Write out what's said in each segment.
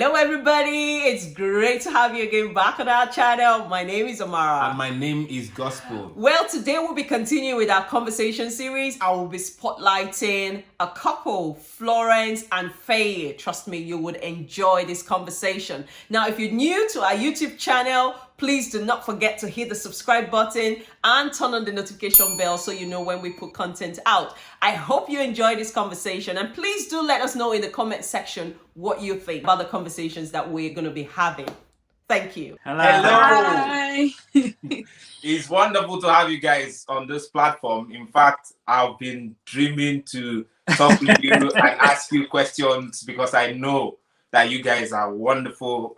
Hello, everybody. It's great to have you again back on our channel. My name is Amara. And my name is Gospel. Well, today we'll be continuing with our conversation series. I will be spotlighting a couple, Florence and Feyi. Trust me, you would enjoy this conversation. Now, if you're new to our YouTube channel, please do not forget to hit the subscribe button and turn on the notification bell so you know when we put content out. I hope you enjoy this conversation, and please do let us know in the comment section what you think about the conversations that we're going to be having. Thank you. Hello. Hi. It's wonderful to have you guys on this platform. In fact, I've been dreaming to talk with you and ask you questions because I know that you guys are wonderful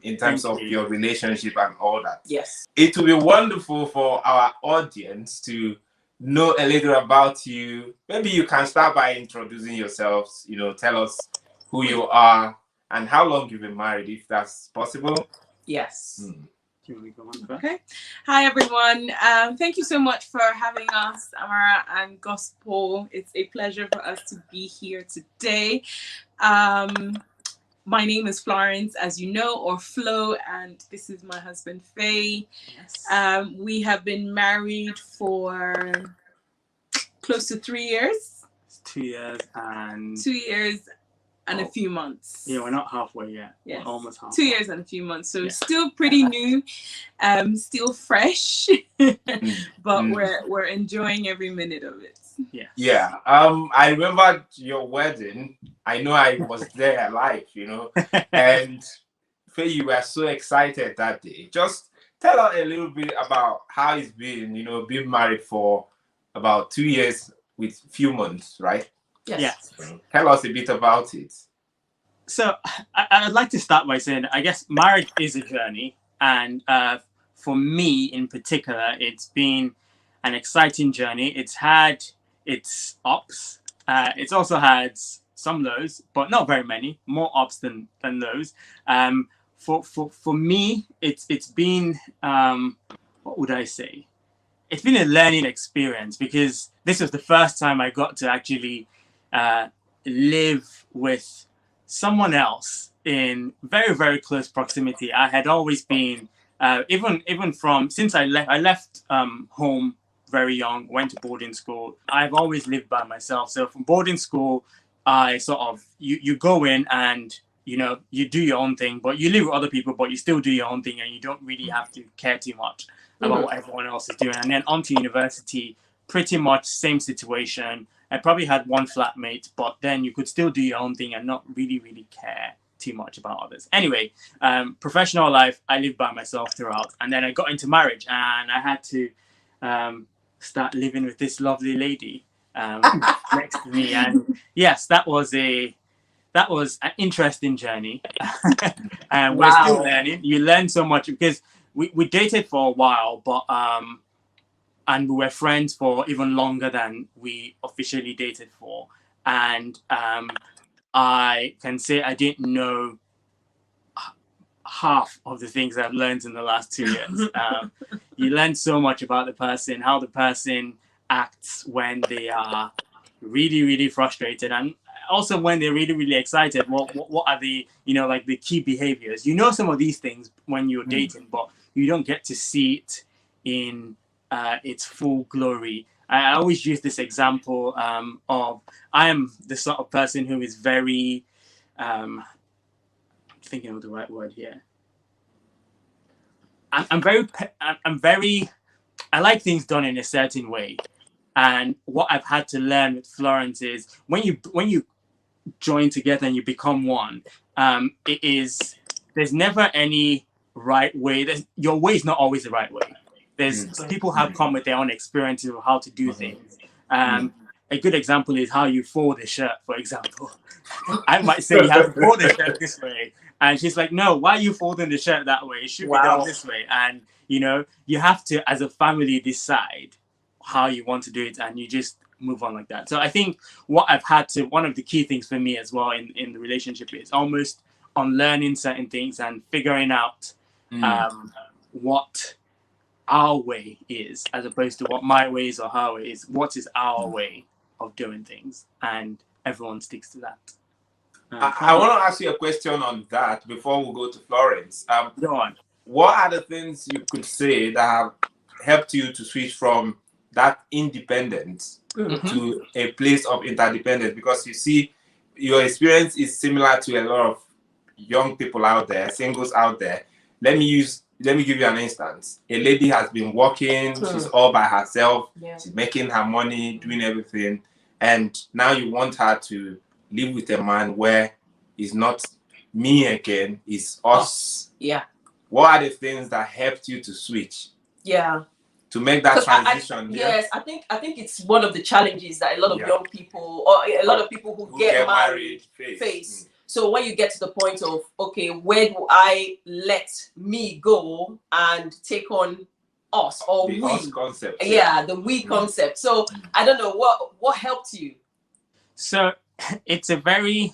in terms of your relationship and all that. Yes. It will be wonderful for our audience to know a little about you. Maybe you can start by introducing yourselves, tell us who you are and how long you've been married, if that's possible. Yes. Okay. Hi, everyone. Thank you so much for having us, Amara and Gospel. It's a pleasure for us to be here today. My name is Florence, as you know, or Flo, and this is my husband, Feyi. Yes. We have been married for close to 3 years. It's 2 years and 2 years and a few months. yeah, we're not halfway yet. Yes. We're almost halfway. 2 years and a few months, so Yeah. still pretty new, still fresh, but we're enjoying every minute of it. Yeah. I remember your wedding. I know I was there live, and Faye, you were so excited that day. Just tell us a little bit about how it's been, being married for about 2 years with few months, right? Yes. Tell us a bit about it. So I'd like to start by saying, I guess marriage is a journey, and for me in particular, it's been an exciting journey. It's had its ups. It's also had some lows, but not very many. More ups than lows. For me, it's been what would I say? It's been a learning experience because this was the first time I got to actually live with someone else in very, very close proximity. I had always been, even from since I left home very young, went to boarding school. I've always lived by myself. So from boarding school, I sort of you go in and you do your own thing, but you live with other people, but you still do your own thing, and you don't really have to care too much about what everyone else is doing. And then on to university, pretty much same situation. I probably had one flatmate, but then you could still do your own thing and not really, really care too much about others. Anyway, professional life, I lived by myself throughout. And then I got into marriage and I had to start living with this lovely lady next to me. And yes, that was an interesting journey. And we're still learning. You learn so much because we dated for a while, but and we were friends for even longer than we officially dated for. And I can say I didn't know half of the things I've learned in the last 2 years. You learn so much about the person, how the person acts when they are really, really frustrated, and also when they're really, really excited. What are the like the key behaviors? Some of these things when you're dating, but you don't get to see it in its full glory. I always use this example of I am the sort of person who is very thinking of the right word here. I like things done in a certain way, and what I've had to learn with Florence is when you join together and you become one, there's never any right way. Your way is not always the right way. People have come with their own experiences of how to do things. A good example is how you fold a shirt, for example. I might say you have to fold the shirt this way, and she's like, no, why are you folding the shirt that way? It should be done this way. And you have to, as a family, decide how you want to do it, and you just move on like that. So I think one of the key things for me as well in the relationship is almost unlearning certain things and figuring out what our way is, as opposed to what my way is or her way is. What is our way of doing things, and everyone sticks to that. I want to ask you a question on that before we go to Florence. Go on. What are the things you could say that have helped you to switch from that independence to a place of interdependence? Because you see, your experience is similar to a lot of young people out there, singles out there. Let me give you an instance. A lady has been working, she's all by herself, she's making her money, doing everything, and now you want her to live with a man where it's not me again, it's us. Yeah. What are the things that helped you to switch? Yeah. To make that transition? Yes, I think it's one of the challenges that a lot of young people or a lot of people who get married face. So when you get to the point of, okay, where do I let me go and take on us or the we? us concept. Yeah, the we concept. So I don't know what helped you. So it's a very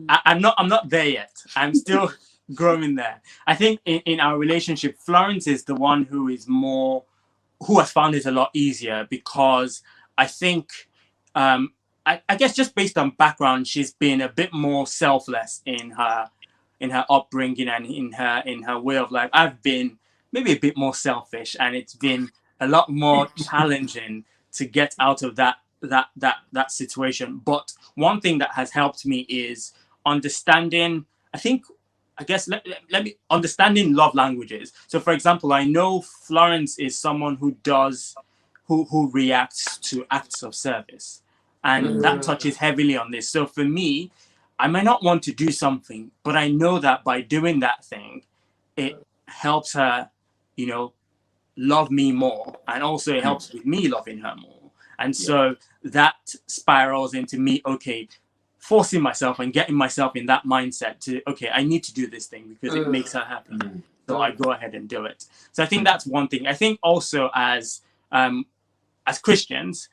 I'm not there yet. I'm still growing there. I think in our relationship, Florence is the one who has found it a lot easier, because I think I guess just based on background, she's been a bit more selfless in her upbringing and in her way of life. I've been maybe a bit more selfish, and it's been a lot more challenging to get out of that situation. But one thing that has helped me is understanding, understanding love languages. So for example, I know Florence is someone who reacts to acts of service, and that touches heavily on this. So for me, I might not want to do something, but I know that by doing that thing, it helps her, love me more, and also it helps with me loving her more. And so that spirals into me, forcing myself and getting myself in that mindset to, I need to do this thing because it makes her happy. So I go ahead and do it. So I think that's one thing. I think also as Christians,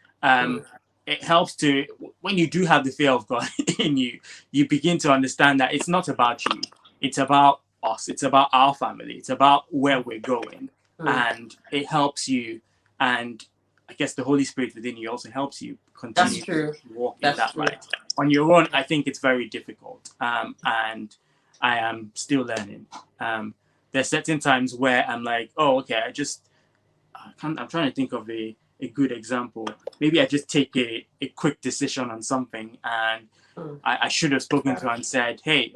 it helps to, when you do have the fear of God in you, you begin to understand that it's not about you. It's about us. It's about our family. It's about where we're going. And it helps you. And I guess the Holy Spirit within you also helps you continue to walk in that light. On your own, I think it's very difficult. And I am still learning. There's certain times where I'm like, I'm trying to think of a good example. Maybe I just take a quick decision on something, and I should have spoken to her and said, hey,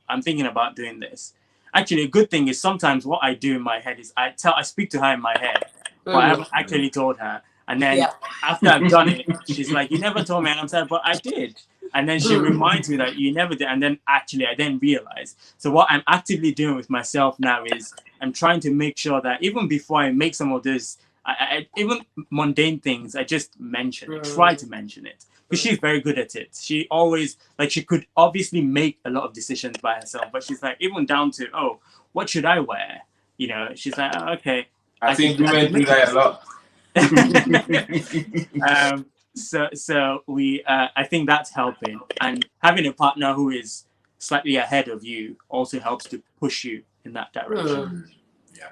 I'm thinking about doing this. Actually, a good thing is sometimes what I do in my head is I speak to her in my head, but I haven't actually told her. And then after I've done it, she's like, you never told me. And I'm saying, but I did. And then she reminds me that you never did. And then actually I then realize. So what I'm actively doing with myself now is I'm trying to make sure that even before I make some of those, even mundane things, I just mention it, try to mention it. Because she's very good at it. She always, she could obviously make a lot of decisions by herself, but she's like, even down to, what should I wear? She's like, okay. I think women do that a lot. So we, I think that's helping. And having a partner who is slightly ahead of you also helps to push you in that direction.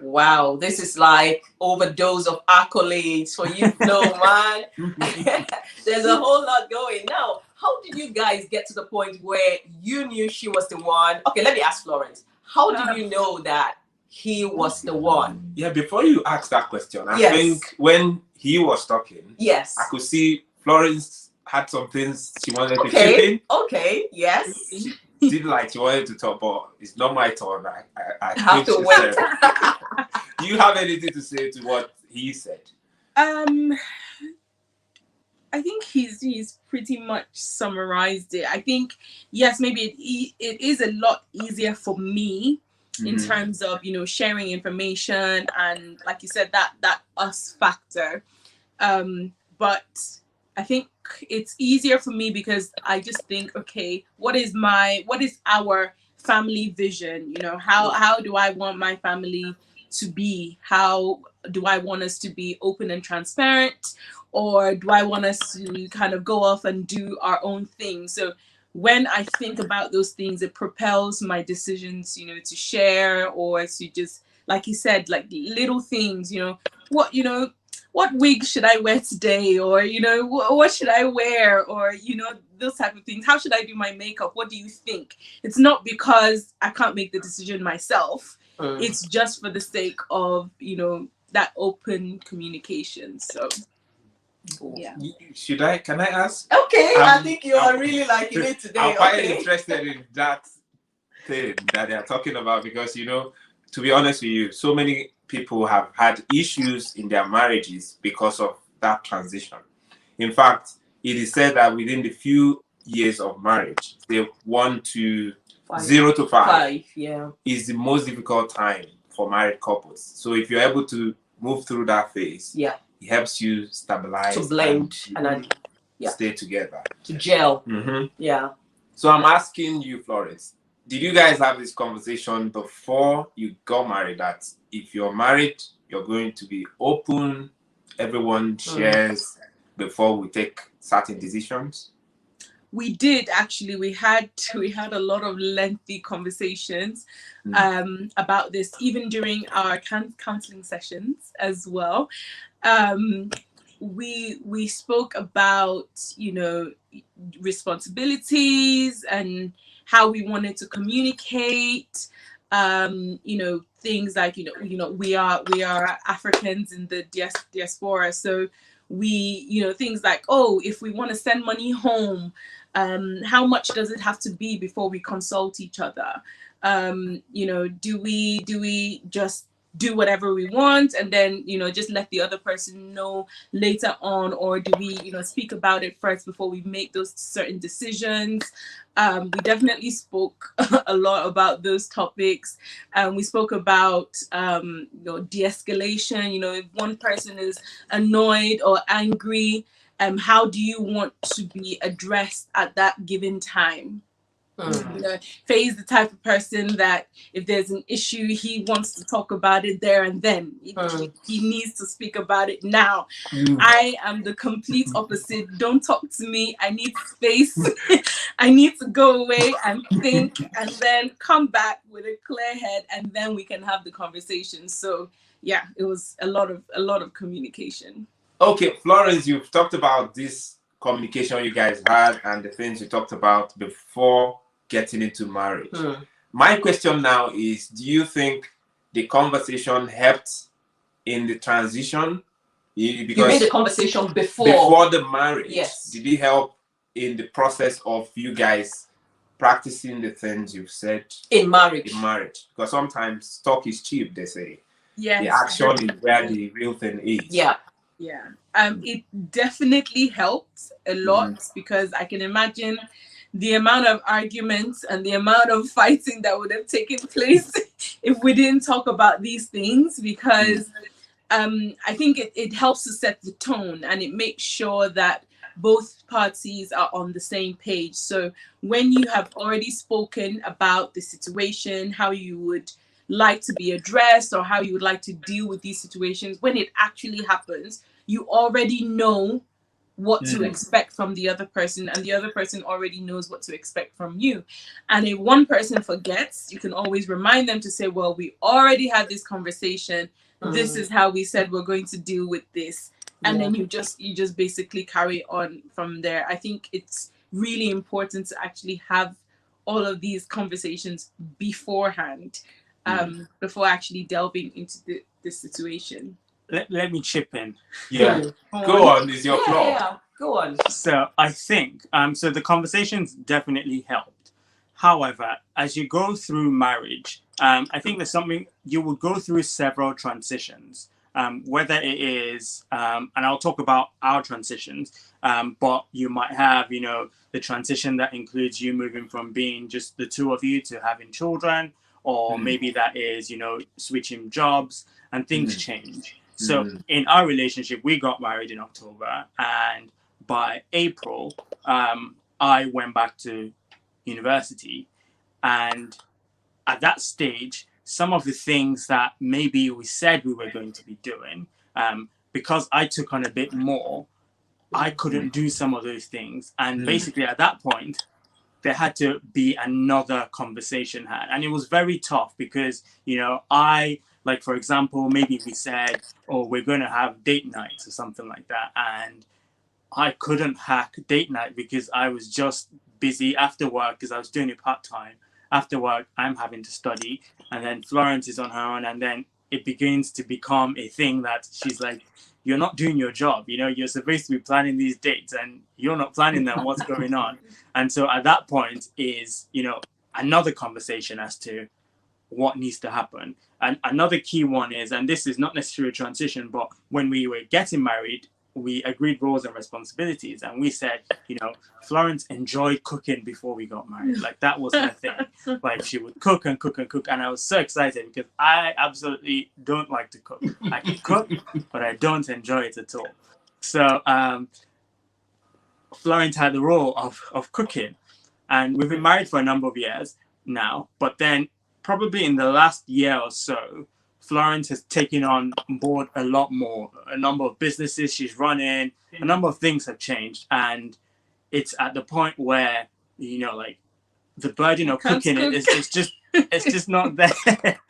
Wow, this is like overdose of accolades for you, man. There's a whole lot going. Now, how did you guys get to the point where you knew she was the one? Okay, let me ask Florence. How did you know that he was the one? Yeah, before you ask that question, I think when he was talking, I could see Florence had some things she wanted to chip in. Okay, yes. Did like she wanted to talk, but it's not my turn. I have to wait. Do you have anything to say to what he said? I think he's pretty much summarized it. I think, yes, maybe it is a lot easier for me in terms of, sharing information and, like you said, that us factor. But I think it's easier for me because I just think, what is our family vision? How do I want my family to be? How do I want us to be open and transparent? Or do I want us to kind of go off and do our own thing? So when I think about those things, it propels my decisions, to share or to just, like you said, like little things, what wig should I wear today? Or, what should I wear? Or, those type of things. How should I do my makeup? What do you think? It's not because I can't make the decision myself. It's just for the sake of, you know, that open communication. So yeah. Can I ask? Okay, I think you are really liking it today. I'm quite Okay. interested in that thing that they're talking about, because, you know, to be honest with you, so many people have had issues in their marriages because of that transition. In fact, it is said that within the few years of marriage, the 0 to 5 yeah, is the most difficult time for married couples. So if you're able to move through that phase, yeah, it helps you stabilize, to blend and stay together, to gel. Yeah. So I'm asking you, Florence, did you guys have this conversation before you got married, that if you're married, you're going to be open, everyone shares before we take certain decisions? We did actually. We had a lot of lengthy conversations about this, even during our counseling sessions as well. We spoke about, you know, responsibilities and how we wanted to communicate. You know, things like, you know, we are Africans in the diaspora, so we, you know, things like, oh, if we want to send money home, how much does it have to be before we consult each other? You know, do we just do whatever we want and then, you know, just let the other person know later on, or do we, you know, speak about it first before we make those certain decisions? We definitely spoke a lot about those topics. We spoke about you know, de-escalation. You know, if one person is annoyed or angry, how do you want to be addressed at that given time? You know, Feyi is the type of person that if there's an issue, he wants to talk about it there and then. He needs to speak about it now. I am the complete opposite. Don't talk to me. I need space. I need to go away and think, and then come back with a clear head, and then we can have the conversation. So yeah, it was a lot of communication. Okay, Florence, you've talked about this communication you guys had and the things you talked about before getting into marriage. My question now is, do you think the conversation helped in the transition? Because you mean the conversation before the marriage? Yes. Did it help in the process of you guys practicing the things you've said in marriage? Because sometimes talk is cheap, they say. Yes, the action is where the real thing is. Yeah. It definitely helped a lot, because I can imagine the amount of arguments and the amount of fighting that would have taken place if we didn't talk about these things, because I think it helps to set the tone, and it makes sure that both parties are on the same page. So when you have already spoken about the situation, how you would like to be addressed, or how you would like to deal with these situations, when it actually happens, you already know what to expect from the other person, and the other person already knows what to expect from you. And if one person forgets, you can always remind them to say, well, we already had this conversation. This is how we said we're going to deal with this. And then you just basically carry on from there. I think it's really important to actually have all of these conversations beforehand, before actually delving into the situation. Let me chip in. Yeah. Go on, it's your floor. Yeah, go on. So I think, so the conversations definitely helped. However, as you go through marriage, I think there's something, you will go through several transitions, whether it is, and I'll talk about our transitions, but you might have, you know, the transition that includes you moving from being just the two of you to having children, or maybe that is, you know, switching jobs, and things change. So in our relationship, we got married in October, and by April, I went back to university. And at that stage, some of the things that maybe we said we were going to be doing, because I took on a bit more, I couldn't do some of those things. And basically at that point, there had to be another conversation had. And it was very tough because, you know, like, for example, maybe we said, oh, we're going to have date nights or something like that. And I couldn't hack date night because I was just busy after work because I was doing it part-time. After work, I'm having to study, and then Florence is on her own, and then it begins to become a thing that she's like, you're not doing your job. You know, you're supposed to be planning these dates and you're not planning them. What's going on? And so at that point is, you know, another conversation as to what needs to happen. And another key one is, and this is not necessarily a transition, but when we were getting married, we agreed roles and responsibilities, and we said, you know, Florence enjoyed cooking before we got married. Like that was her thing. Like she would cook and cook and cook, and I was so excited because I absolutely don't like to cook. I can cook, but I don't enjoy it at all. So Florence had the role of cooking, and we've been married for a number of years now. But then, probably in the last year or so, Florence has taken on board a lot more. A number of businesses she's running, a number of things have changed, and it's at the point where, you know, like the burden of cooking it's just not there.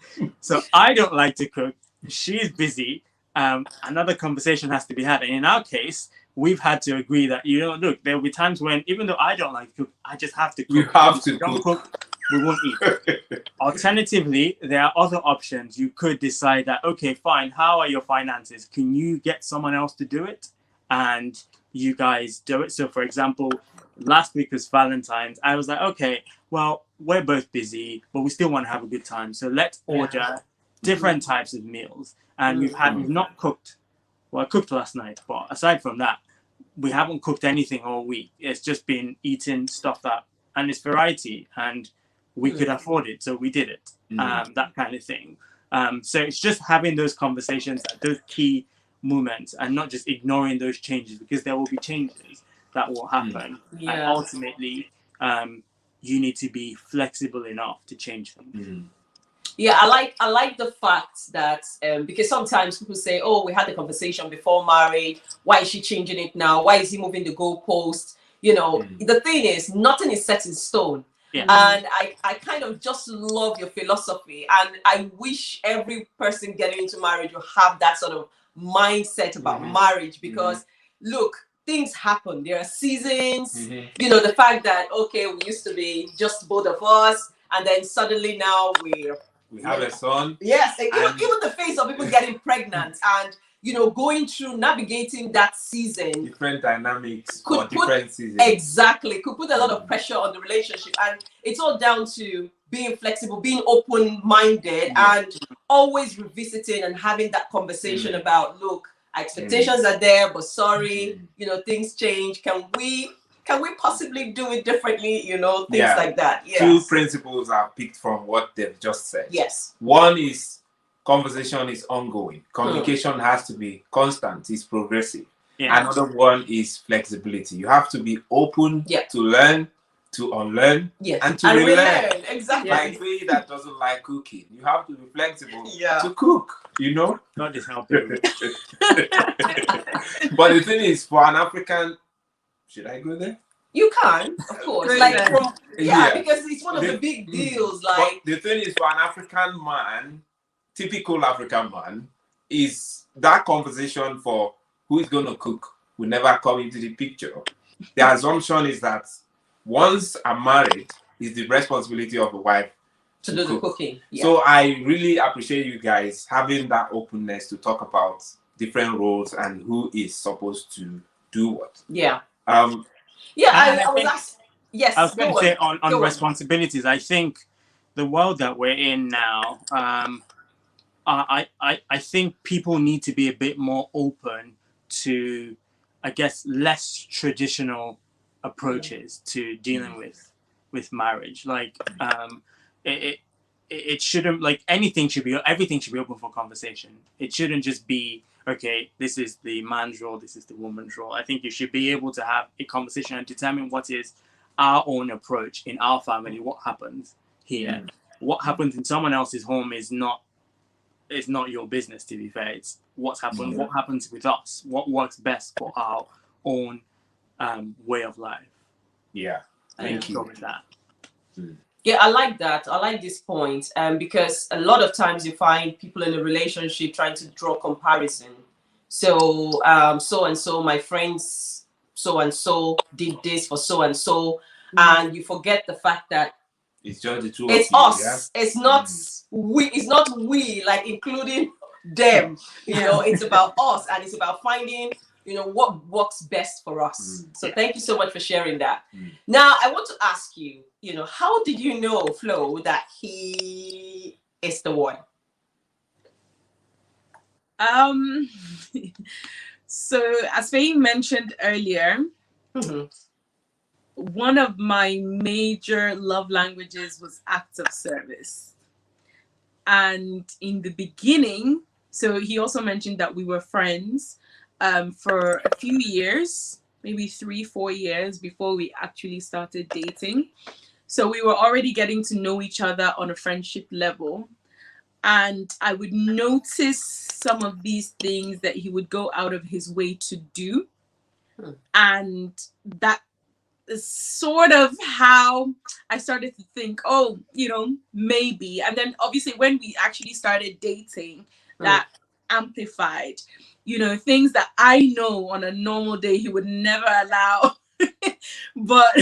So I don't like to cook. She's busy. Another conversation has to be had, and in our case, we've had to agree that, you know, look, there will be times when, even though I don't like to cook, I just have to cook. You have to don't cook. We won't eat. Alternatively, there are other options. You could decide that, okay, fine, how are your finances? Can you get someone else to do it? And you guys do it. So, for example, last week was Valentine's. I was like, okay, well, we're both busy, but we still want to have a good time. So let's order different types of meals. And we've not cooked. Well, I cooked last night, but aside from that, we haven't cooked anything all week. It's just been eating stuff that, and it's variety, and we could afford it, so we did it. That kind of thing. So it's just having those conversations at those key moments, and not just ignoring those changes, because there will be changes that will happen, and ultimately, you need to be flexible enough to change them. Yeah, I like the fact that because sometimes people say, "Oh, we had the conversation before marriage. Why is she changing it now? Why is he moving the goalpost?" You know, the thing is, nothing is set in stone. Yeah. And I kind of just love your philosophy, and I wish every person getting into marriage will have that sort of mindset about marriage, because look, things happen. There are seasons. You know, the fact that, okay, we used to be just both of us, and then suddenly now we have a son. Yes, even the face of people getting pregnant and, you know, going through navigating that season. Different dynamics for different seasons. Exactly. Could put a lot of pressure on the relationship. And it's all down to being flexible, being open-minded, and always revisiting and having that conversation about, look, expectations are there, but sorry, you know, things change. Can we possibly do it differently? You know, things like that. Yes. Two principles are picked from what they've just said. Yes. One is conversation is ongoing. Communication has to be constant. It's progressive. Yeah. Another one is flexibility. You have to be open to learn, to unlearn, and to relearn. Exactly. Like me that doesn't like cooking, you have to be flexible to cook. You know. God is helping. But the thing is, for an African, should I go there? You can, of course. Like from because it's one of the big deals. Like, but the thing is, for an African man, typical African man, is that conversation for who is going to cook will never come into the picture. The assumption is that once I'm married, it's the responsibility of the wife to do the cooking. Yeah. So I really appreciate you guys having that openness to talk about different roles and who is supposed to do what. Yeah. I was asked. Yes. I was going to say on responsibilities. I think the world that we're in now, I think people need to be a bit more open to, I guess, less traditional approaches to dealing with marriage. Like it shouldn't, like, everything should be open for conversation. It shouldn't just be, okay, this is the man's role, this is the woman's role. I think you should be able to have a conversation and determine what is our own approach in our family, what happens here. What happens in someone else's home is not your business, to be fair. It's what happens with us, what works best for our own way of life. Yeah. Thank you. With that. Yeah, I like that. I like this point, because a lot of times you find people in a relationship trying to draw comparison. So, so and so, my friend's so and so did this for so and so, and you forget the fact that it's just the two it's of you, us. It's not we. It's not we, like including them. You know, it's about us, and it's about finding, you know, what works best for us. So thank you so much for sharing that. Now I want to ask you, you know, how did you know, Flo, that he is the one? So as Feyi mentioned earlier, one of my major love languages was acts of service. And in the beginning, so he also mentioned that we were friends for a few years, maybe 3-4 years before we actually started dating. So we were already getting to know each other on a friendship level. And I would notice some of these things that he would go out of his way to do. And that is sort of how I started to think, oh, you know, maybe. And then obviously when we actually started dating, that amplified, you know, things that I know on a normal day he would never allow. But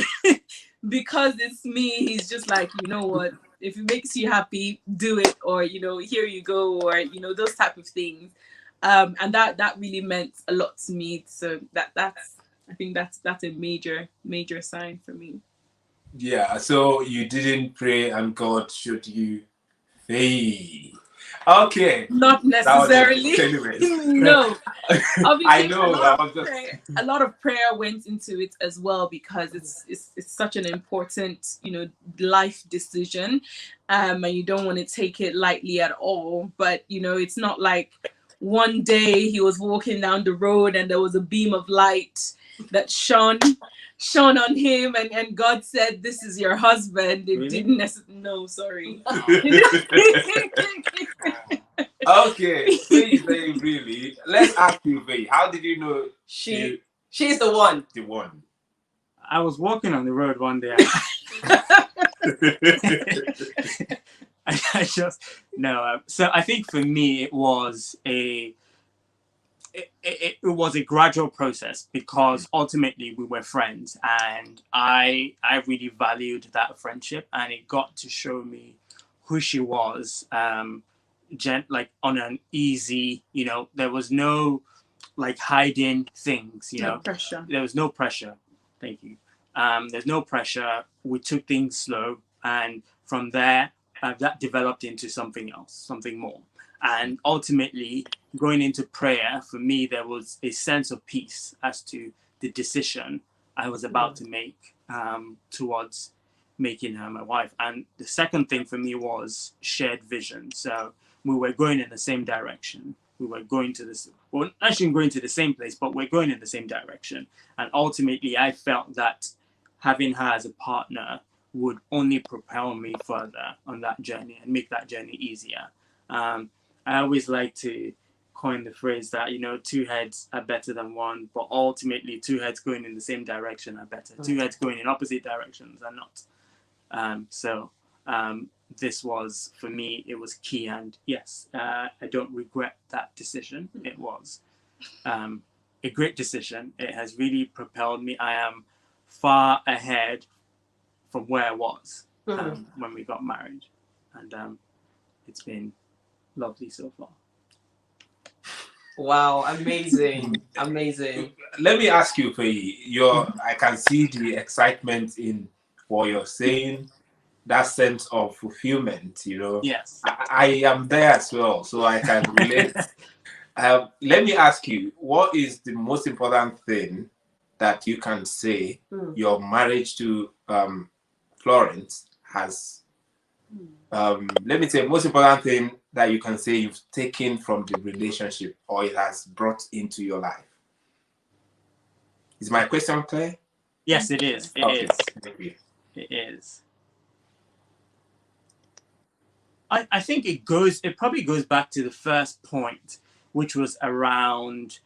because it's me, he's just like, you know what, if it makes you happy, do it, or, you know, here you go, or, you know, those type of things. And that really meant a lot to me. So that's I think that's a major sign for me. Yeah, so you didn't pray and God showed you Feyi. Okay. Not necessarily. No. Obviously, I know a lot of prayer went into it as well, because it's such an important, you know, life decision, and you don't want to take it lightly at all. But you know, it's not like one day he was walking down the road and there was a beam of light that shone on him, and God said, "This is your husband." It Really? didn't necessarily. No, sorry. Okay, Feyi, really. Let's ask you, Feyi. How did you know she's the one? The one. I was walking on the road one day. I just no. So I think for me it was a gradual process, because ultimately we were friends, and I really valued that friendship, and it got to show me who she was, like on an easy, you know, there was no like hiding things, you know. No pressure. There was no pressure. Thank you. There's no pressure. We took things slow, and from there, that developed into something else, something more. And ultimately, going into prayer, for me, there was a sense of peace as to the decision I was about to make towards making her my wife. And the second thing for me was shared vision. So we were going in the same direction. We were going to this, well, actually going to the same place, but we're going in the same direction. And ultimately, I felt that having her as a partner would only propel me further on that journey and make that journey easier. I always like to coin the phrase that, you know, two heads are better than one, but ultimately two heads going in the same direction are better. Two heads going in opposite directions are not. This was, for me, it was key. And yes, I don't regret that decision. It was a great decision. It has really propelled me. I am far ahead from where I was when we got married. And it's been lovely so far. Wow, amazing. Amazing. Let me ask you, Feyi, I can see the excitement in what you're saying, that sense of fulfillment, you know. Yes. I am there as well, so I can relate. Let me ask you, what is the most important thing that you can say your marriage to Florence has, let me say, most important thing that you can say you've taken from the relationship, or it has brought into your life? Is my question clear? Yes, it is. It is. I think it probably goes back to the first point, which was around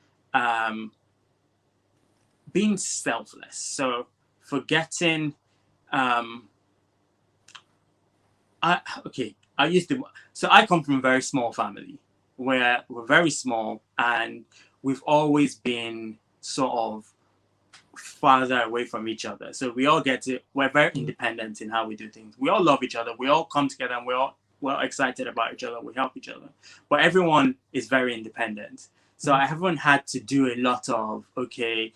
being selfless. So forgetting, so I come from a very small family where we're very small, and we've always been sort of farther away from each other. So we all we're very independent in how we do things. We all love each other. We all come together and we're excited about each other. We help each other. But everyone is very independent. So I haven't had to do a lot of, okay,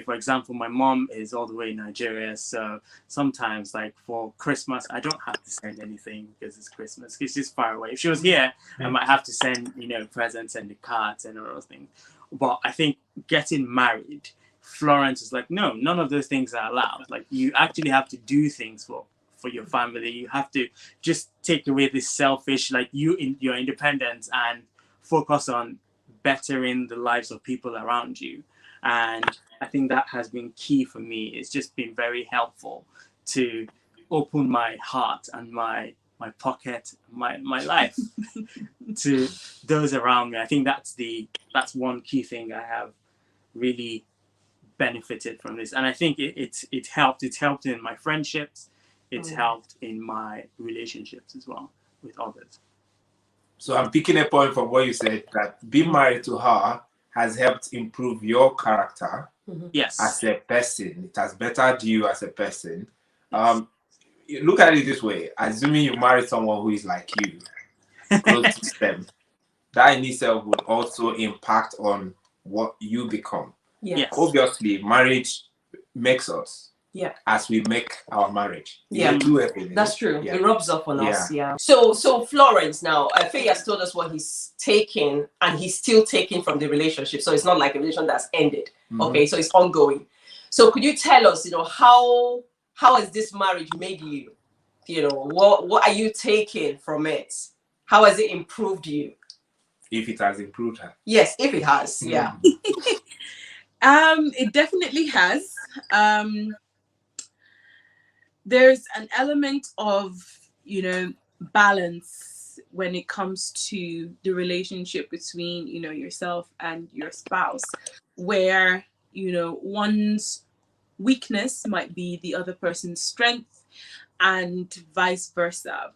for example, my mom is all the way in Nigeria. So sometimes, like for Christmas, I don't have to send anything because it's Christmas. It's just far away. If she was here, I might have to send, presents and the cards and all those things. But I think getting married, Florence is like, no, none of those things are allowed. Like, you actually have to do things for your family. You have to just take away this selfish, like your independence, and focus on bettering the lives of people around you. And I think that has been key for me. It's just been very helpful to open my heart and my pocket, my life to those around me. I think that's one key thing I have really benefited from this. And I think it helped. It's helped in my friendships. It's helped in my relationships as well with others. So I'm picking a point from what you said, that being married to her has helped improve your character Yes. as a person. It has bettered you as a person. You look at it this way: assuming you marry someone who is like you, close to them, that in itself would also impact on what you become. Yes. Obviously, marriage makes us. Yeah. As we make our marriage. Yeah. That's true. Yeah. It rubs off on us. Yeah. So Florence, now, Feyi has told us what he's taken and he's still taking from the relationship. So it's not like a relationship that's ended. Okay. So it's ongoing. So could you tell us, how has this marriage made you? What are you taking from it? How has it improved you? If it has improved her. Yes, if it has. Yeah. It definitely has. There's an element of, balance when it comes to the relationship between, yourself and your spouse, where, one's weakness might be the other person's strength and vice versa.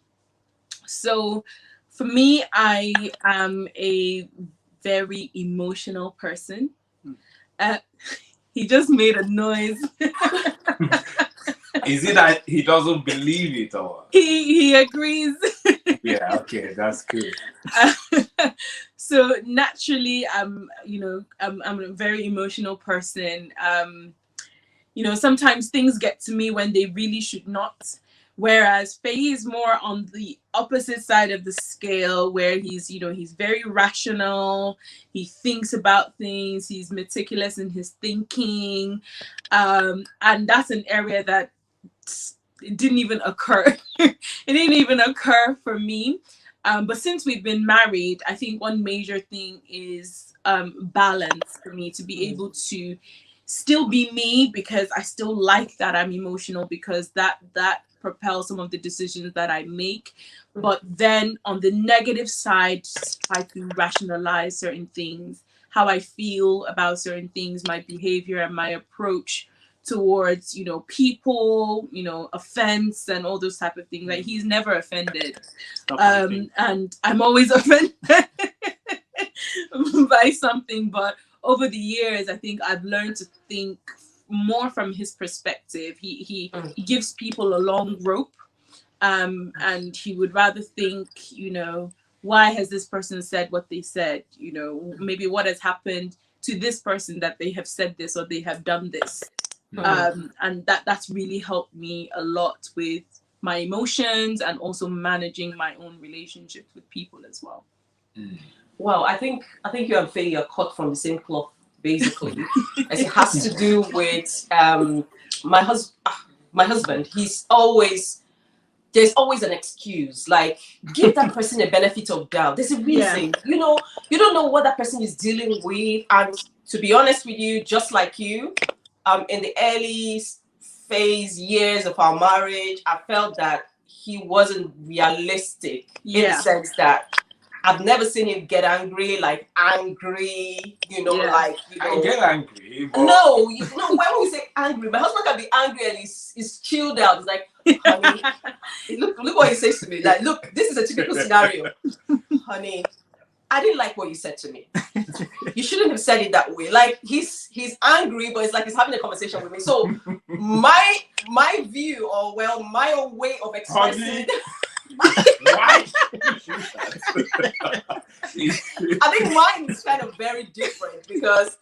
So for me, I am a very emotional person. He just made a noise. Is it that he doesn't believe it, or he agrees? Yeah, okay, that's good. So naturally, I'm a very emotional person. Sometimes things get to me when they really should not. Whereas Feyi is more on the opposite side of the scale, where he's very rational. He thinks about things. He's meticulous in his thinking, and that's an area that it didn't even occur. It didn't even occur for me. But since we've been married, I think one major thing is balance for me, to be able to still be me, because I still like that I'm emotional, because that propels some of the decisions that I make. But then on the negative side, try to rationalize certain things, how I feel about certain things, my behavior and my approach towards people, offense and all those type of things. Like, he's never offended, and I'm always offended by something. But over the years, I think I've learned to think more from his perspective. He gives people a long rope, and he would rather think, why has this person said what they said? Maybe what has happened to this person that they have said this or they have done this. And that's really helped me a lot with my emotions and also managing my own relationships with people as well. Well, I think you and Feyi are cut from the same cloth, basically. As it has to do with my husband. There's always an excuse. Like, give that person a benefit of doubt. There's a reason. You don't know what that person is dealing with. And to be honest with you, just like you, in the early years of our marriage, I felt that he wasn't realistic in the sense that I've never seen him get angry. Like, I get angry. But... No, when we say angry, my husband can be angry and he's chilled out. He's like, honey, look what he says to me. Like, look, this is a typical scenario. Honey, I didn't like what you said to me. You shouldn't have said it that way. Like he's angry, but it's like he's having a conversation with me. So my view, or well, my own way of expressing it, Why? I think mine is kind of very different because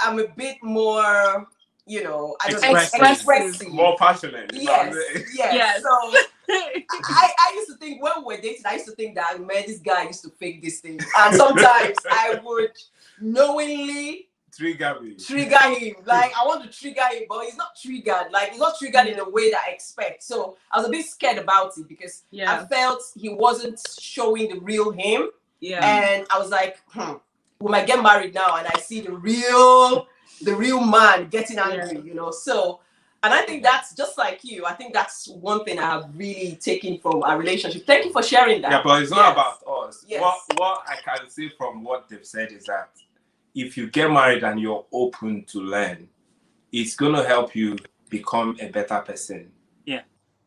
I'm a bit more, you know, I don't know, expressive. More passionate. Yes, yes. Yes. So I used to think when we were dating, I used to think that, man, this guy used to fake this thing. And sometimes I would knowingly trigger him. Like, I want to trigger him, but he's not triggered. Like, he's not triggered in the way that I expect. So I was a bit scared about it because I felt he wasn't showing the real him. Yeah. And I was like, we might get married now and I see the real man getting angry, you know. So, and I think that's just like you. I think that's one thing I have really taken from our relationship. Thank you for sharing that. Yeah, but it's not about us. Yes. What I can say from what they've said is that if you get married and you're open to learn, it's going to help you become a better person. Yeah.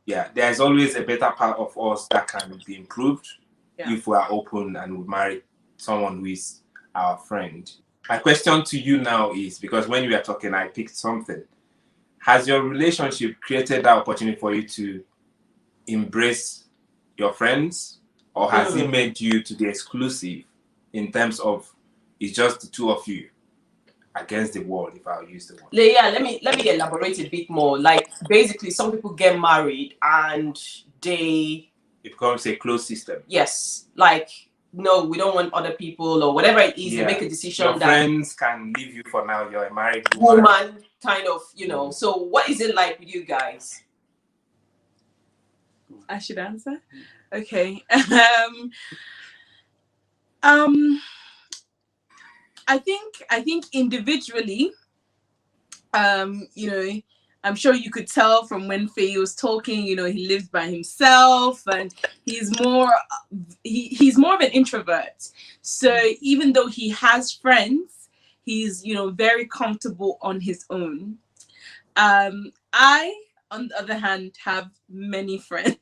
Yeah, there's always a better part of us that can be improved if we are open and we marry someone who is our friend. My question to you now is, because when you were talking, I picked something. Has your relationship created that opportunity for you to embrace your friends, or has it made you to be exclusive in terms of it's just the two of you against the world, if I'll use the word? Yeah, let me elaborate a bit more. Like, basically, some people get married and it becomes a closed system. Yes, like, no, we don't want other people or whatever it is. They make a decision your that friends can leave you for now. You're a married woman kind of, you know. So what is it like with you guys? I should answer. Okay. I think individually, you know, I'm sure you could tell from when Feyi was talking, you know, he lives by himself and he's more of an introvert. So even though he has friends, he's, you know, very comfortable on his own. I, on the other hand, have many friends.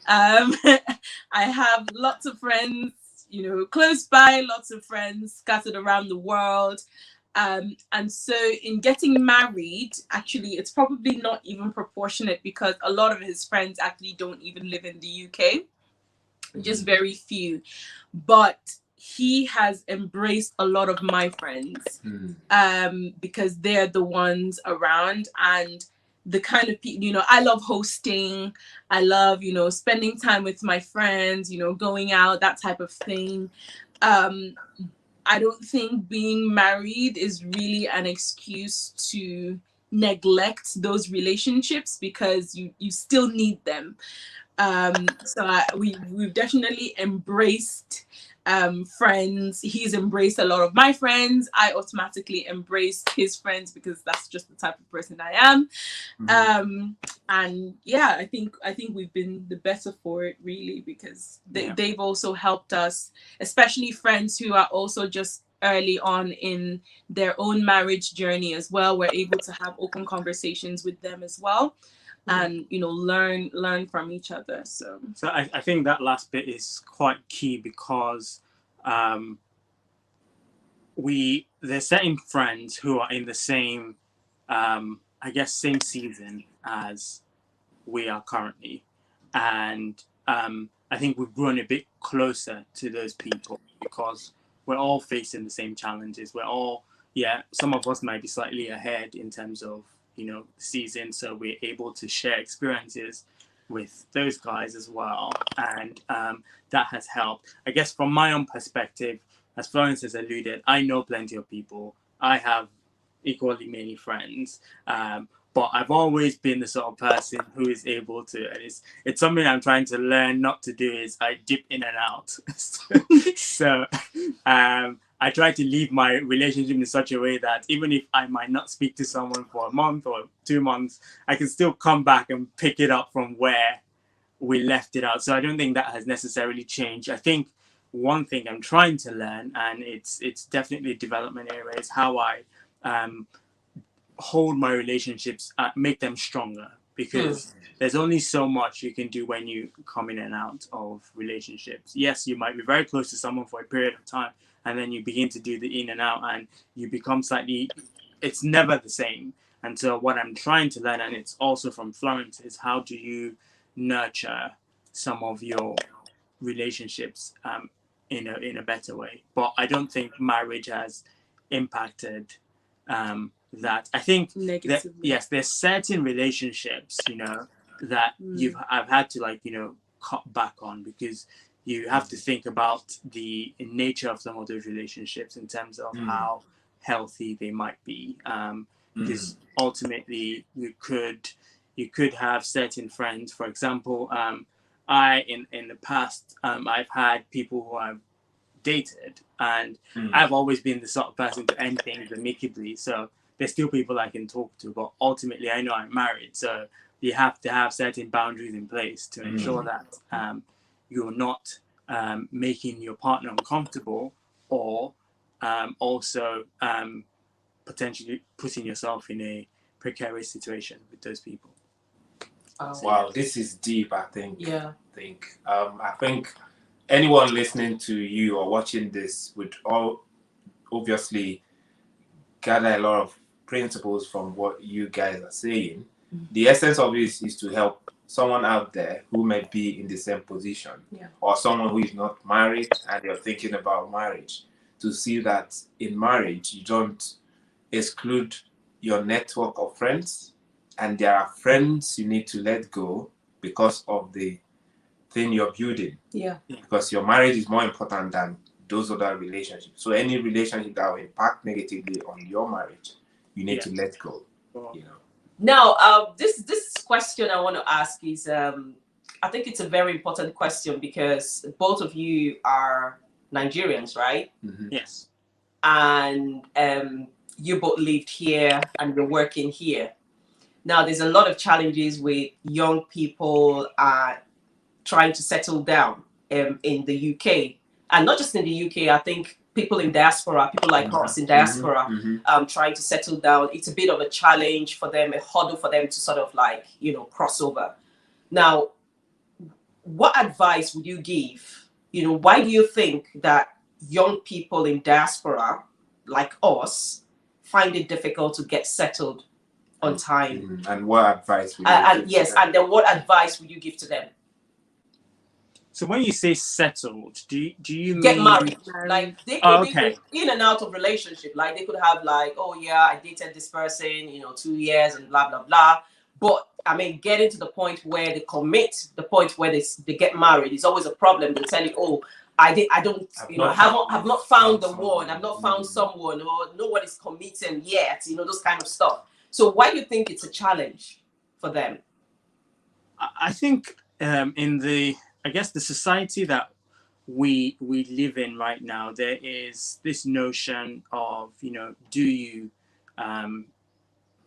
I have lots of friends, you know, close by, lots of friends scattered around the world. And so in getting married, actually, it's probably not even proportionate because a lot of his friends actually don't even live in the UK, just very few. But he has embraced a lot of my friends because they're the ones around, and the kind of people, you know, I love hosting. I love, you know, spending time with my friends, you know, going out, that type of thing. I don't think being married is really an excuse to neglect those relationships because you still need them. So we've definitely embraced friends. He's embraced a lot of my friends. I automatically embraced his friends because that's just the type of person I am. And yeah, I think we've been the better for it, really, because they've also helped us, especially friends who are also just early on in their own marriage journey as well. We're able to have open conversations with them as well, and, you know, learn from each other. So I think that last bit is quite key because there's certain friends who are in the same same season as we are currently, and I think we've grown a bit closer to those people because we're all facing the same challenges. We're all, some of us might be slightly ahead in terms of, you know, season, so we're able to share experiences with those guys as well, and that has helped. I guess from my own perspective, as Florence has alluded, I know plenty of people. I have equally many friends, but I've always been the sort of person who is able to, and it's something I'm trying to learn not to do, is I dip in and out. So I try to leave my relationship in such a way that even if I might not speak to someone for a month or 2 months, I can still come back and pick it up from where we left it out. So I don't think that has necessarily changed. I think one thing I'm trying to learn, and it's definitely a development area, is how I hold my relationships, make them stronger. because there's only so much you can do when you come in and out of relationships. Yes, you might be very close to someone for a period of time, and then you begin to do the in and out, and you become slightly, it's never the same. And so what I'm trying to learn, and it's also from Florence, is how do you nurture some of your relationships in a better way. But I don't think marriage has impacted that. I think that Negatively. yes, there's certain relationships, that I've had to cut back on, because you have to think about the nature of some of those relationships in terms of how healthy they might be. Because ultimately you could have certain friends, for example. In the past, I've had people who I've dated, and I've always been the sort of person to end things amicably. So there's still people I can talk to, but ultimately I know I'm married, so you have to have certain boundaries in place to ensure that you're not making your partner uncomfortable, or also potentially putting yourself in a precarious situation with those people. Wow, this is deep. I think. Yeah. I think anyone listening to you or watching this would all obviously gather a lot of principles from what you guys are saying. The essence of this is to help someone out there who may be in the same position, or someone who is not married and they're thinking about marriage, to see that in marriage you don't exclude your network of friends, and there are friends you need to let go because of the thing you're building. Yeah. Because your marriage is more important than those other relationships. So any relationship that will impact negatively on your marriage, you need to let go. Now, this question I want to ask is, I think it's a very important question, because both of you are Nigerians, right? Yes. And you both lived here and you're working here. Now, there's a lot of challenges with young people trying to settle down in the UK. And not just in the UK, I think people in diaspora, people like us in diaspora, trying to settle down, it's a bit of a challenge for them, a hurdle for them to sort of cross over. Now, what advice would you give? Why do you think that young people in diaspora like us find it difficult to get settled on time? And what advice would you give yes, to them? and then what advice would you give to them? So when you say settled, do you Get mean married? Like they could be in and out of relationship. Like they could have oh yeah, I dated this person, 2 years and blah blah blah. But I mean, getting to the point where they commit, the point where they get married is always a problem. They tell you, oh, I don't, have not found the one, I've not found someone, or no one is committing yet, those kind of stuff. So why do you think it's a challenge for them? I think I guess the society that we live in right now, there is this notion of do you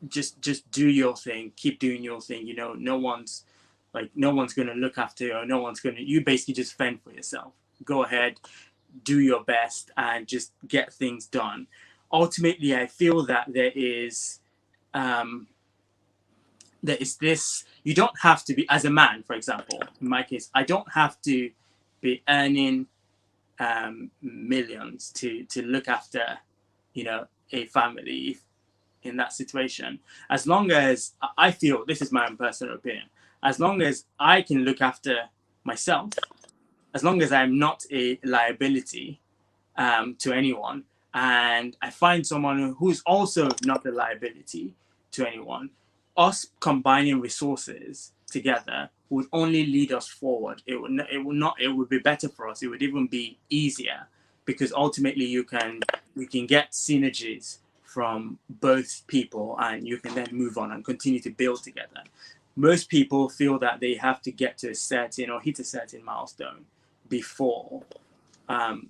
just do your thing, keep doing your thing. No one's going to look after you, or no one's going to. You basically just fend for yourself. Go ahead, do your best, and just get things done. Ultimately, I feel that there is this. You don't have to be, as a man, for example. In my case, I don't have to be earning millions to look after a family in that situation. As long as I feel, this is my own personal opinion, as long as I can look after myself, as long as I'm not a liability to anyone, and I find someone who's also not a liability to anyone, us combining resources together would only lead us forward. It would be better for us. It would even be easier, because ultimately you can get synergies from both people, and you can then move on and continue to build together. Most people feel that they have to get to a certain or hit a certain milestone before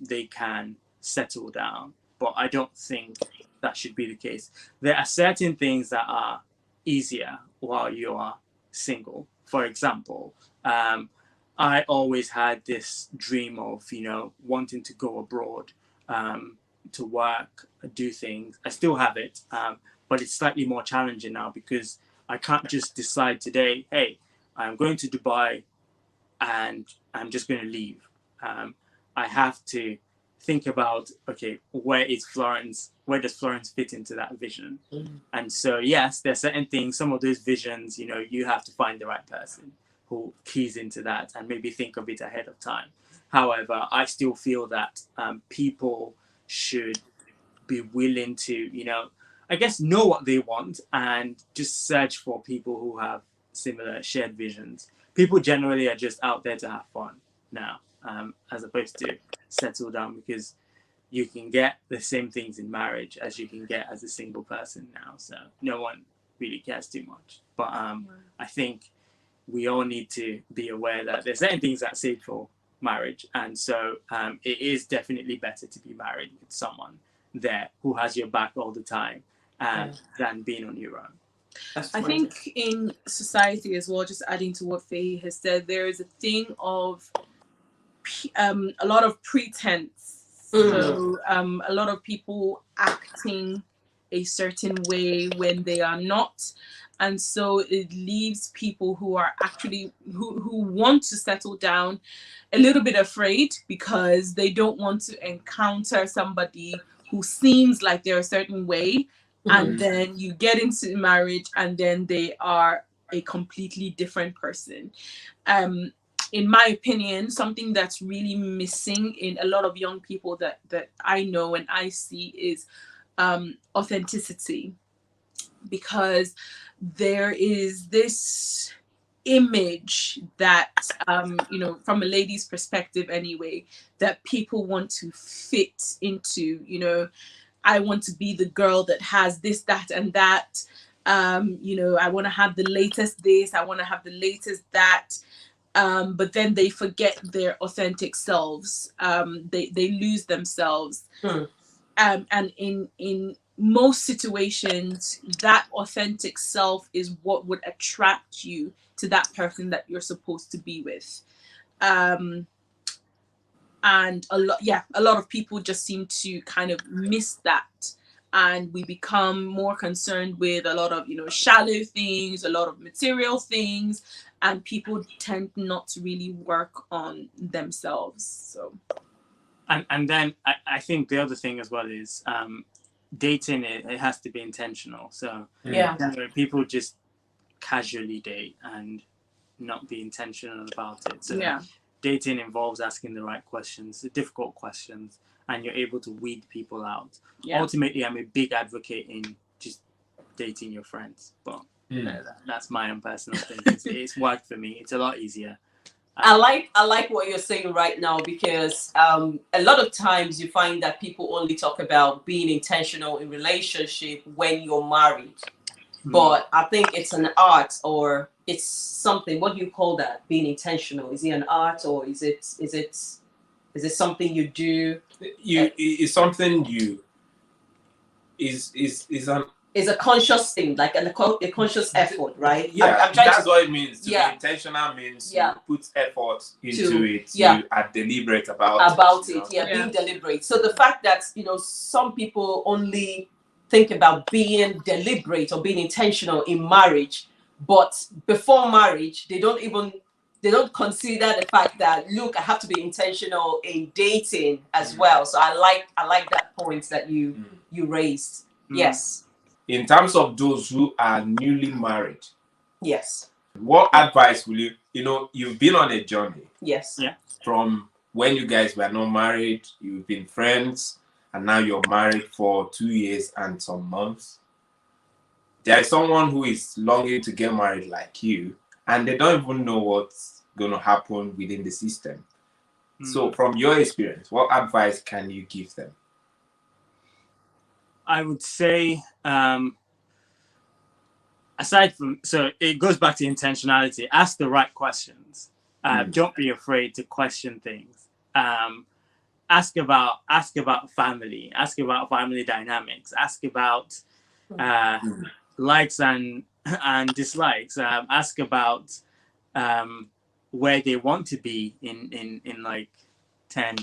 they can settle down. But I don't think that should be the case. There are certain things that are easier while you are single. For example, I always had this dream of wanting to go abroad, to work, do things. I still have it, but it's slightly more challenging now, because I can't just decide today, hey, I'm going to Dubai and I'm just going to leave. I have to think about, okay, where does Florence fit into that vision? And so, yes, there's certain things, some of those visions, you have to find the right person who keys into that and maybe think of it ahead of time. However, I still feel that people should be willing to, I guess, know what they want and just search for people who have similar shared visions. People generally are just out there to have fun now, as opposed to settle down, because you can get the same things in marriage as you can get as a single person now. So no one really cares too much. But I think we all need to be aware that there's certain things that say for marriage. And so it is definitely better to be married with someone there who has your back all the time than being on your own. I think in society as well, just adding to what Feyi has said, there is a thing of a lot of pretense. So a lot of people acting a certain way when they are not. And so it leaves people who are actually who want to settle down a little bit afraid, because they don't want to encounter somebody who seems like they're a certain way. And then you get into marriage and then they are a completely different person. In my opinion, something that's really missing in a lot of young people that I know and I see is authenticity, because there is this image that from a lady's perspective anyway, that people want to fit into. I want to be the girl that has this, that, and that. I want to have the latest this, I want to have the latest that. But then they forget their authentic selves. They lose themselves. And in most situations, that authentic self is what would attract you to that person that you're supposed to be with. And a lot of people just seem to kind of miss that, and we become more concerned with a lot of shallow things, a lot of material things, and people tend not to really work on themselves. So and then I think the other thing as well is dating, it has to be intentional. So people just casually date and not be intentional about it. So dating involves asking the right questions, the difficult questions, and you're able to weed people out. Ultimately, I'm a big advocate in just dating your friends, but that's my own personal thing. It's worked for me. It's a lot easier. I like what you're saying right now, because a lot of times you find that people only talk about being intentional in relationship when you're married. But I think it's an art, or it's something. What do you call that? Being intentional? Is it an art, or is it something you do? It's something you is a conscious thing, like a conscious effort, right? Yeah, that's what it means. To be intentional means you put effort into it. You are deliberate about it. Being deliberate. So the fact that some people only think about being deliberate or being intentional in marriage, but before marriage they don't consider the fact that, look, I have to be intentional in dating as well. So I like that point that you raised. Yes. In terms of those who are newly married, yes, what advice will you've been on a journey. Yes. Yeah. From when you guys were not married, you've been friends, and now you're married for 2 years and some months. There is someone who is longing to get married like you, and they don't even know what's going to happen within the system. So from your experience, what advice can you give them? I would say, aside from, so it goes back to intentionality. Ask the right questions. Don't be afraid to question things. Ask about family. Ask about family dynamics. Ask about likes and dislikes. Ask about where they want to be in like 10,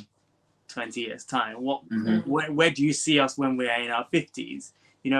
20 years time. Where do you see us when we are in our 50s?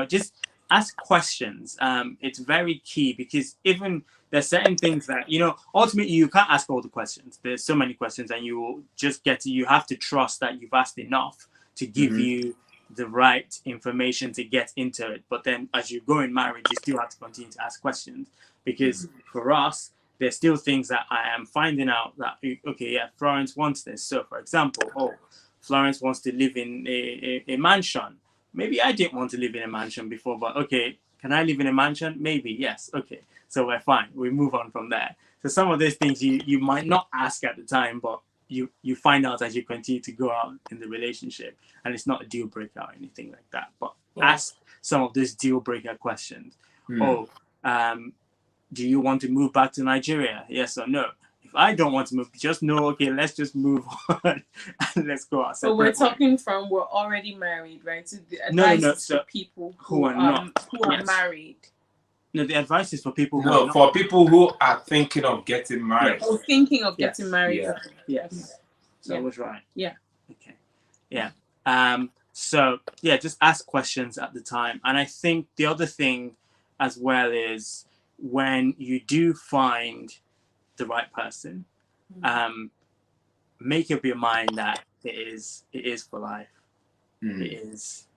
Just ask questions. It's very key, because even there's certain things that, ultimately you can't ask all the questions. There's so many questions, and you will just you have to trust that you've asked enough to give you the right information to get into it. But then as you go in marriage, you still have to continue to ask questions, because for us, there's still things that I am finding out that, okay, yeah, Florence wants this. So for example, Florence wants to live in a mansion. Maybe I didn't want to live in a mansion before, but okay, can I live in a mansion? Maybe, yes. Okay, so we're fine. We move on from there. So some of those things you might not ask at the time, but you find out as you continue to go out in the relationship, and it's not a deal breaker or anything like that. But ask some of those deal breaker questions. Do you want to move back to Nigeria? Yes or no? If I don't want to move, just know, okay, let's just move on and let's go our separate But we're ways. talking from we're already married, right? So the advice is So for people who are not. who are married. No, the advice is for people who No, are not. for people who are thinking of getting married. Or thinking of getting married. Yeah. Yes. So I was right. Yeah. Okay. Yeah. So yeah, just ask questions at the time. And I think the other thing as well is, when you do find the right person, make up your mind that it is for life. It is,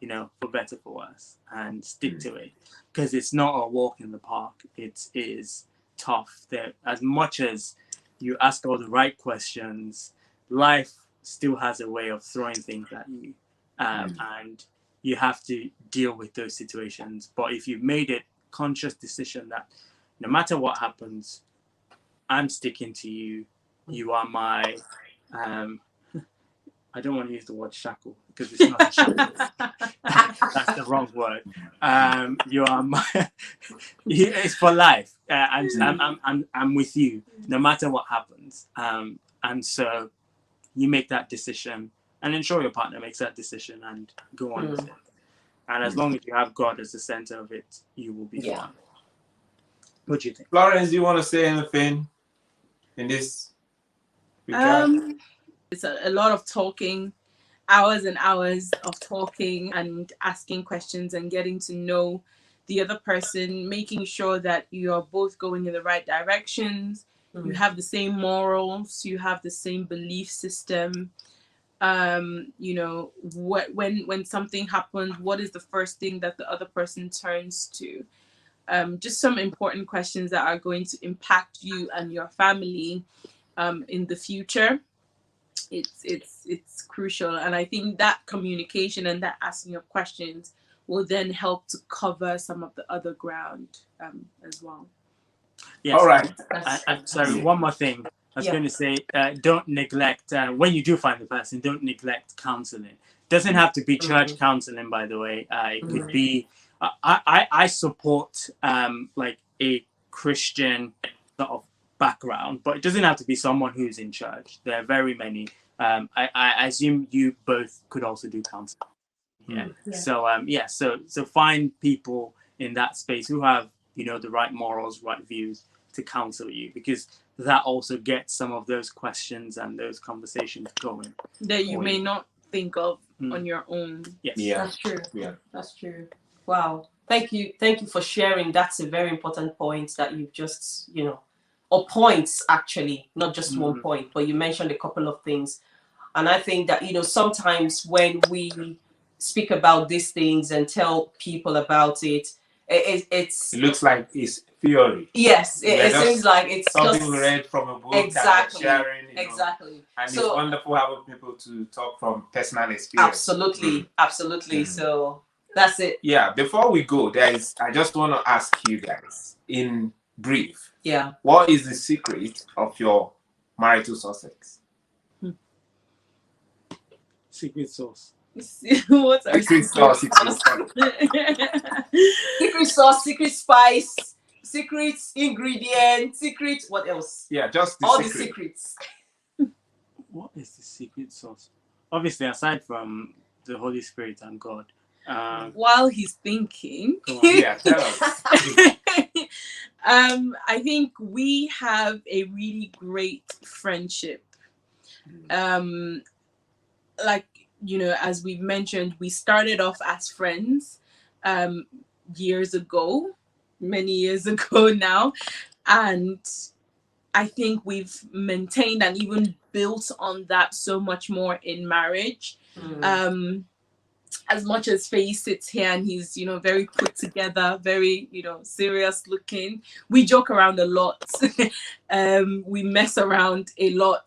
for better, for worse, and stick to it, because it's not a walk in the park. It is tough. There, as much as you ask all the right questions, life still has a way of throwing things at you, and you have to deal with those situations. But if you've made a conscious decision that no matter what happens, I'm sticking to you. You are my I don't want to use the word shackle, because it's not a shackle. That's the wrong word. You are my. It's for life. I'm with you no matter what happens. And so you make that decision, and ensure your partner makes that decision, and go on with it. And as long as you have God as the center of it, you will be fine. What do you think, Florence? Do you want to say anything in this regard? It's a lot of talking, hours and hours of talking and asking questions and getting to know the other person, making sure that you're both going in the right directions. You have the same morals, you have the same belief system. When something happens, what is the first thing that the other person turns to? Just some important questions that are going to impact you and your family in the future. It's crucial, and I think that communication and that asking of questions will then help to cover some of the other ground as well. Yes. All right. Sorry, one more thing. I was going to say, don't neglect, when you do find the person, don't neglect counseling. It doesn't have to be church counseling, by the way. It could be, I support like a Christian sort of background, but it doesn't have to be someone who's in church. There are very many. I assume you both could also do counseling. So find people in that space who have the right morals, right views to counsel you, because that also gets some of those questions and those conversations going that you may not think of on your own. That's true. That's true. Wow, thank you for sharing. That's a very important point that you've just or points, actually, not just one point, but you mentioned a couple of things. And I think that sometimes when we speak about these things and tell people about it, it looks like it's theory. Yes, it seems like it's something just we read from a book. Exactly. That sharing, Exactly. And So, it's wonderful having people to talk from personal experience. Absolutely. So that's it. Yeah. Before we go, I just want to ask you guys in brief. Yeah. What is the secret of your marital success? Secret sauce. What's our Secret sauce. Secret sauce, secret spice, secret ingredient, secret what else? Yeah, just all secret. the secrets. What is the secret sauce? Obviously, aside from the Holy Spirit and God. While he's thinking, tell us. I think we have a really great friendship. As we've mentioned, we started off as friends. years ago, many years ago now. And I think we've maintained and even built on that so much more in marriage. As much as Feyi sits here and he's, very put together, very, serious looking, we joke around a lot. We mess around a lot.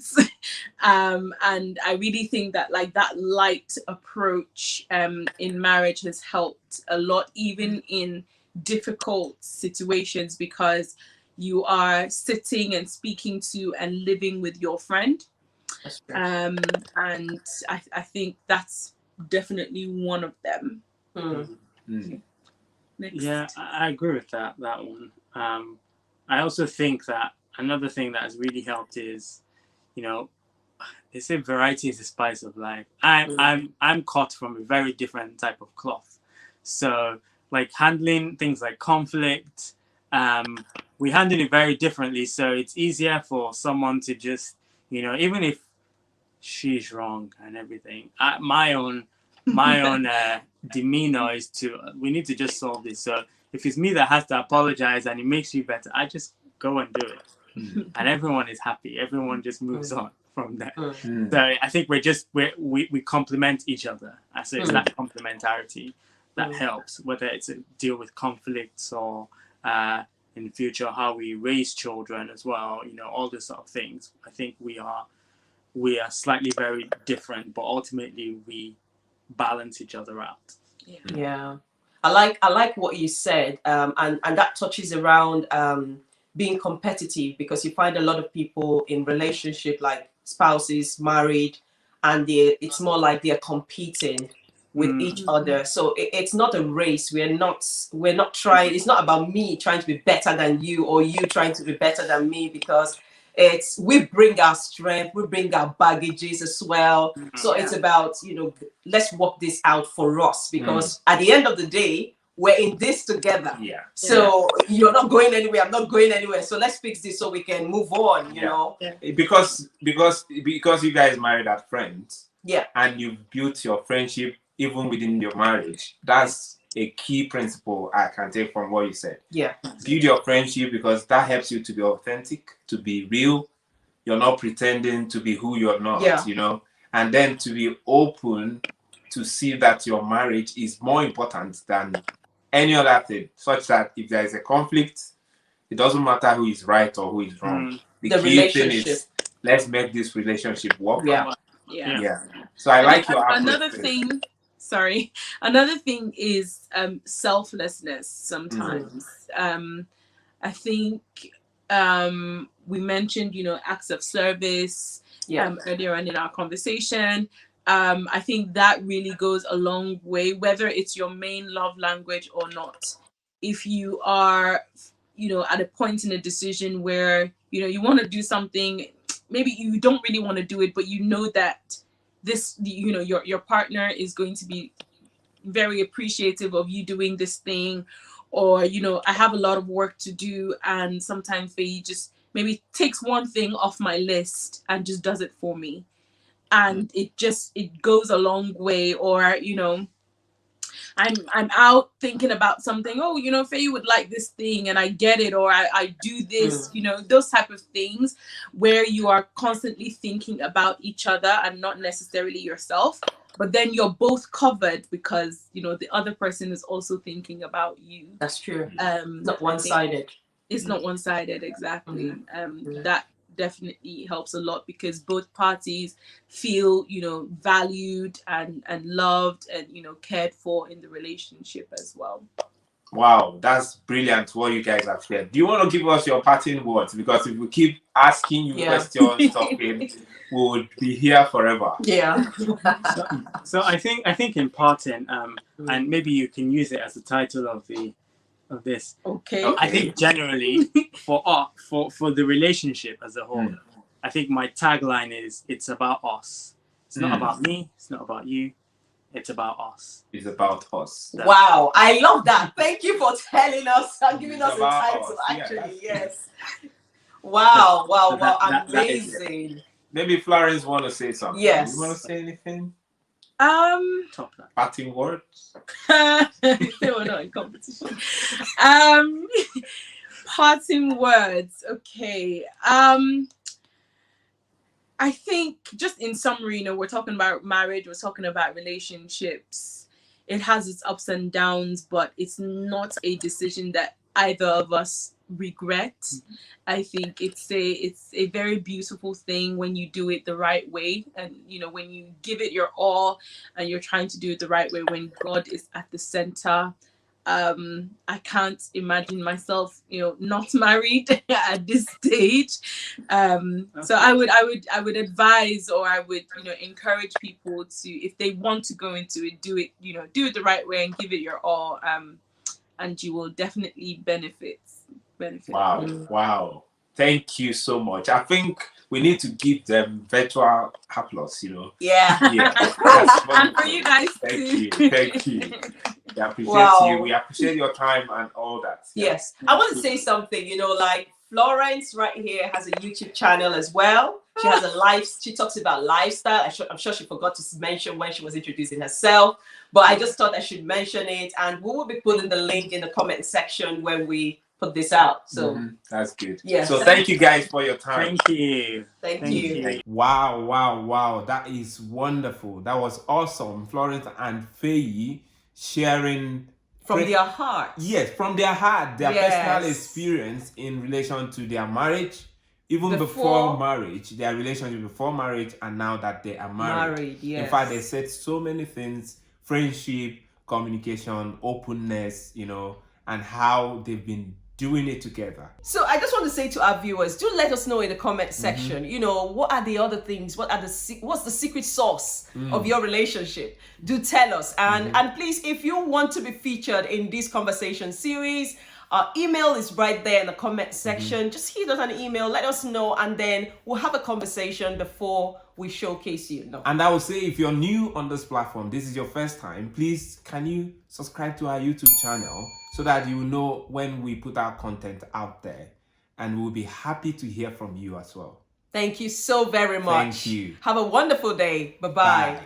And I really think that like that light approach in marriage has helped a lot, even in difficult situations, because you are sitting and speaking to and living with your friend. And I think that's definitely one of them. Next. Yeah, I agree with that one. I also think that another thing that has really helped is, they say variety is the spice of life. I'm cut from a very different type of cloth, so like handling things like conflict, we handle it very differently. So it's easier for someone to just, even if she's wrong and everything, my own demeanor is we need to just solve this. So if it's me that has to apologize and it makes you better, I just go and do it, and everyone is happy. Everyone just moves on from there. So I think we complement each other. So it's that complementarity that helps, whether it's a deal with conflicts or in the future how we raise children as well. All those sort of things. I think we are slightly very different, but ultimately we balance each other out. Yeah. I like what you said, and that touches around being competitive, because you find a lot of people in relationship, like spouses, married, and it's more like they're competing with each other. So it's not a race. We're not trying. It's not about me trying to be better than you or you trying to be better than me, because we bring our strength, we bring our baggages as well. So it's about, let's work this out for us, because at the end of the day, we're in this together. So you're not going anywhere, I'm not going anywhere. So let's fix this so we can move on, you know. Because you guys married as friends. And you've built your friendship even within your marriage. That's a key principle I can take from what you said. Build your friendship, because that helps you to be authentic, to be real. You're not pretending to be who you're not, and then to be open to see that your marriage is more important than any other thing, such that if there is a conflict, it doesn't matter who is right or who is wrong. The key thing is, let's make this relationship work. So I like your approach. Another thing is selflessness sometimes. I think we mentioned, acts of service earlier on in our conversation. I think that really goes a long way, whether it's your main love language or not. If you are, at a point in a decision where, you want to do something, maybe you don't really want to do it, but you know that this, your partner is going to be very appreciative of you doing this thing, or, I have a lot of work to do, and sometimes they just maybe takes one thing off my list and just does it for me. And it goes a long way. Or, I'm out thinking about something. Oh, Feyi would like this thing, and I get it. Or I do this, those type of things where you are constantly thinking about each other and not necessarily yourself. But then you're both covered, because, the other person is also thinking about you. That's true. Not one-sided. It's not one-sided, exactly. That definitely helps a lot, because both parties feel, valued and loved and, cared for in the relationship as well. Wow, that's brilliant what you guys have shared. Do you want to give us your parting words? Because if we keep asking you questions, talking, we would be here forever. So I think in parting, and maybe you can use it as the title of this. Okay. I think generally for the relationship as a whole, I think my tagline is, it's about us. It's not about me. It's not about you. It's about us. It's about us. Wow, I love that. Thank you for telling us and giving us a title. Actually, yes. Wow, amazing. Maybe Florence want to say something. Yes. You want to say anything? Top line. Parting words. They were not in competition. Parting words. Okay. I think just in summary, you know, we're talking about marriage, we're talking about relationships. It has its ups and downs, but it's not a decision that either of us regret. I think it's a very beautiful thing when you do it the right way, and you know, when you give it your all and you're trying to do it the right way, when God is at the center. I can't imagine myself, you know, not married at this stage. So I would advise, or I would, you know, encourage people to, if they want to go into it, do it, you know, do it the right way and give it your all. And you will definitely benefit. Wow. Wow. Thank you so much. I think we need to give them virtual applause, you know. Yeah. Yeah. And for you guys Thank too. you. Thank you. We appreciate Wow. you. We appreciate your time and all that. Yeah. Yes. I want to say something, you know, like Florence right here has a YouTube channel as well. She has a she talks about lifestyle. I'm sure she forgot to mention when she was introducing herself, but I just thought I should mention it. And we will be putting the link in the comment section when we put this out. So that's good. Yes. So thank you guys for your time. Thank you. Thank you. Wow, wow, wow. That is wonderful. That was awesome. Florence and Feyi sharing From their hearts. Yes, from their heart, their Yes. personal experience in relation to their marriage, even before marriage, their relationship before marriage, and now that they are married. Yes. In fact, they said so many things: friendship, communication, openness, you know, and how they've been doing it together. So I just want to say to our viewers, do let us know in the comment section, you know, what are the other things? What's the secret sauce of your relationship? Do tell us. And please, if you want to be featured in this conversation series, our email is right there in the comment section. Just hit us an email, let us know, and then we'll have a conversation before we showcase you. No. And I would say, if you're new on this platform, this is your first time, please, can you subscribe to our YouTube channel so that you know when we put our content out there, and we'll be happy to hear from you as well. Thank you so very much. Thank you. Have a wonderful day. Bye-bye. Bye.